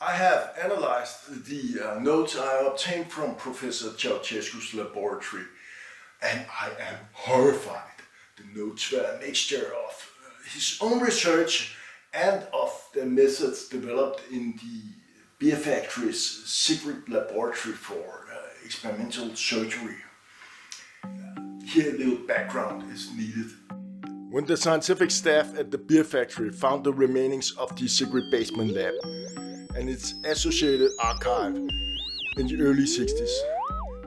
I have analyzed the notes I obtained from Professor Ceausescu's laboratory, and I am horrified. The notes were a mixture of his own research and of the methods developed in the beer factory's secret laboratory for experimental surgery. Here a little background is needed. When the scientific staff at the beer factory found the remainings of the secret basement lab and its associated archive in the early 60s,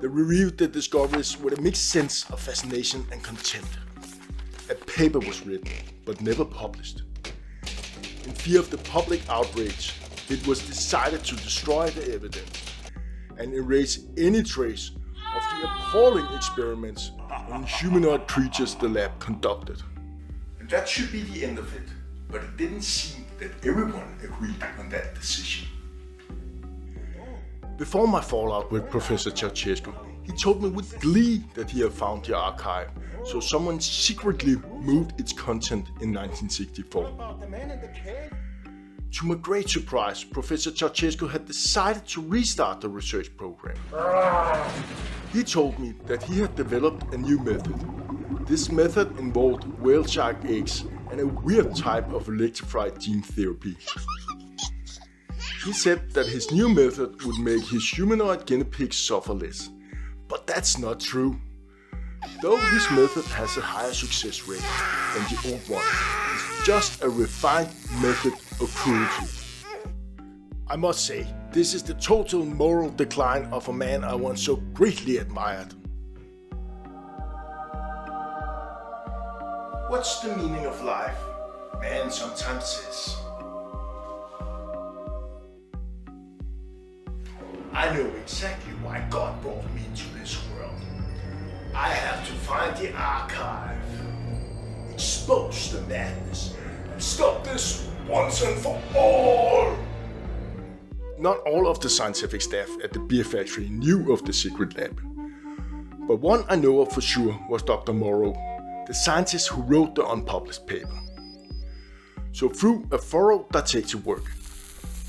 they reviewed the discoveries with a mixed sense of fascination and contempt. A paper was written, but never published. In fear of the public outrage, it was decided to destroy the evidence and erase any trace of the appalling experiments on humanoid creatures the lab conducted. And that should be the end of it, but it didn't seem that everyone agreed on that decision. Before my fallout with Professor Ceausescu, he told me with glee that he had found the archive, so someone secretly moved its content in 1964. To my great surprise, Professor Ceausescu had decided to restart the research program. He told me that he had developed a new method. This method involved whale shark eggs and a weird type of electrified gene therapy. He said that his new method would make his humanoid guinea pigs suffer less. But that's not true. Though his method has a higher success rate than the old one, it's just a refined method of cruelty. I must say, this is the total moral decline of a man I once so greatly admired. What's the meaning of life? Man sometimes says. I know exactly why God brought me into this world. I have to find the archive, expose the madness, and stop this once and for all. Not all of the scientific staff at the beer factory knew of the secret lab. But one I know of for sure was Dr. Morrow, the scientist who wrote the unpublished paper. So through a thorough detective work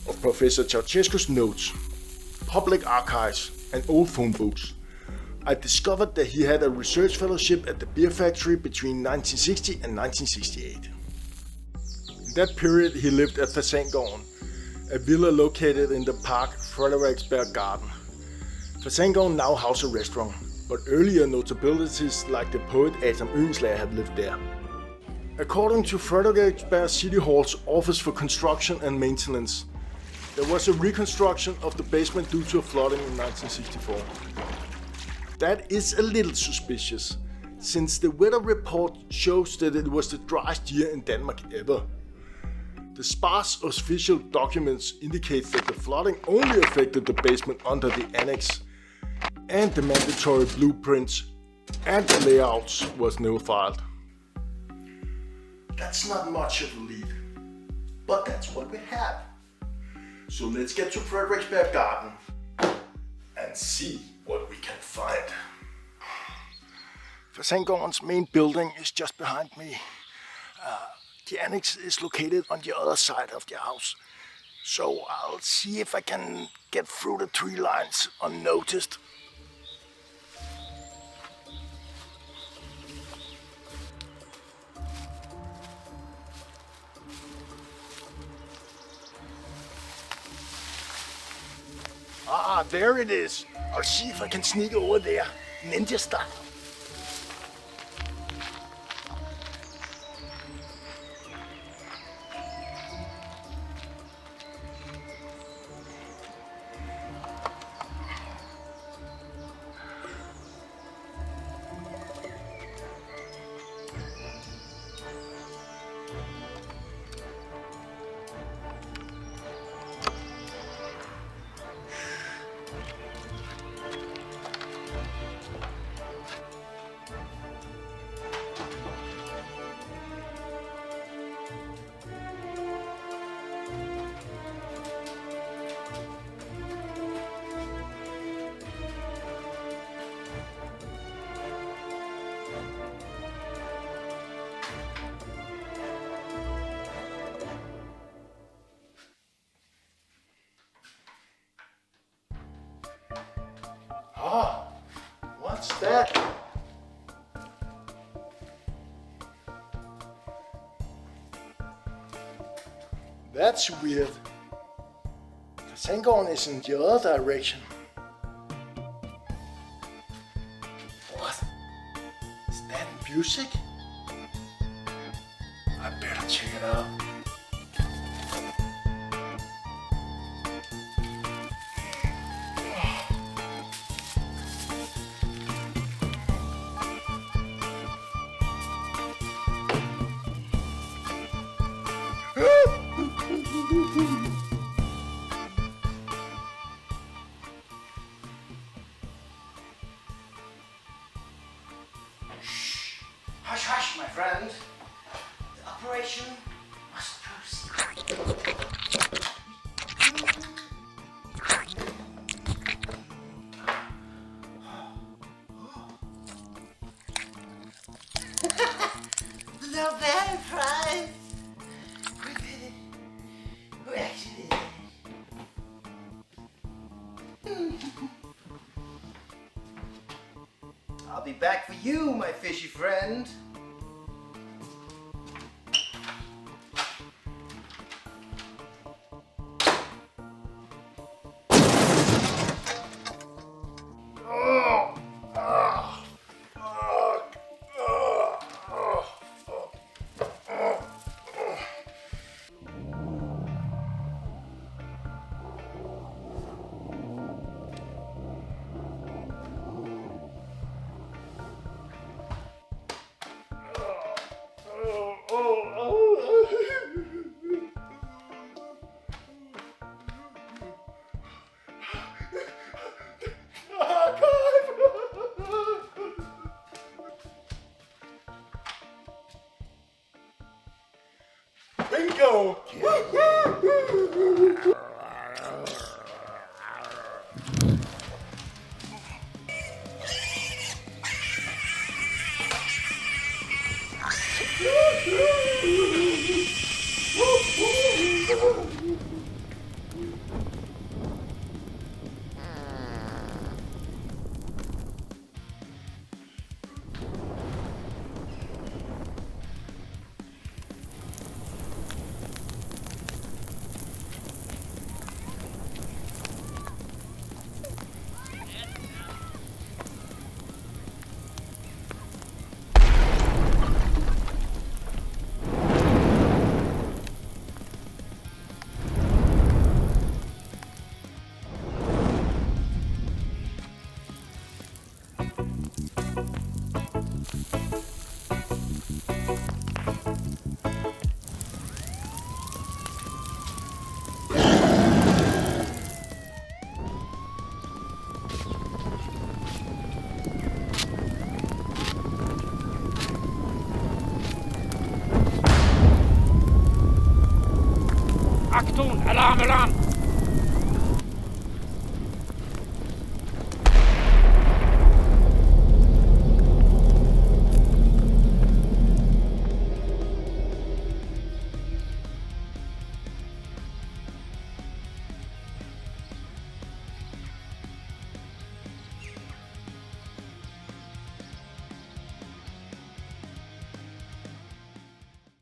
of Professor Ceausescu's notes, public archives and old phone books, I discovered that he had a research fellowship at the beer factory between 1960 and 1968. In that period he lived at Fasangarden, a villa located in the park Frederiksberg Garden. Fasangarden now houses a restaurant, but earlier notabilities like the poet Adam Oehlenschläger had lived there. According to Frederiksberg City Hall's Office for Construction and Maintenance, there was a reconstruction of the basement due to a flooding in 1964. That is a little suspicious, since the weather report shows that it was the driest year in Denmark ever. The sparse official documents indicate that the flooding only affected the basement under the annex, and the mandatory blueprints and the layouts was never filed. That's not much of a lead, but that's what we have. So let's get to Frederiksberg Garden and see what we can find. Fasangarden's main building is just behind me. The annex is located on the other side of the house, so I'll see if I can get through the tree lines unnoticed. Ah, there it is. I'll see if I can sneak over there, ninja style. that? That's weird. The Sengården is in the other direction. What? Is that music? I better check it out. Hush, hush, my friend. The operation must proceed. The Nobel Prize. We did it. We actually did it. I'll be back for you, my fishy friend. Bingo! Achtung! Alarm, Alarm!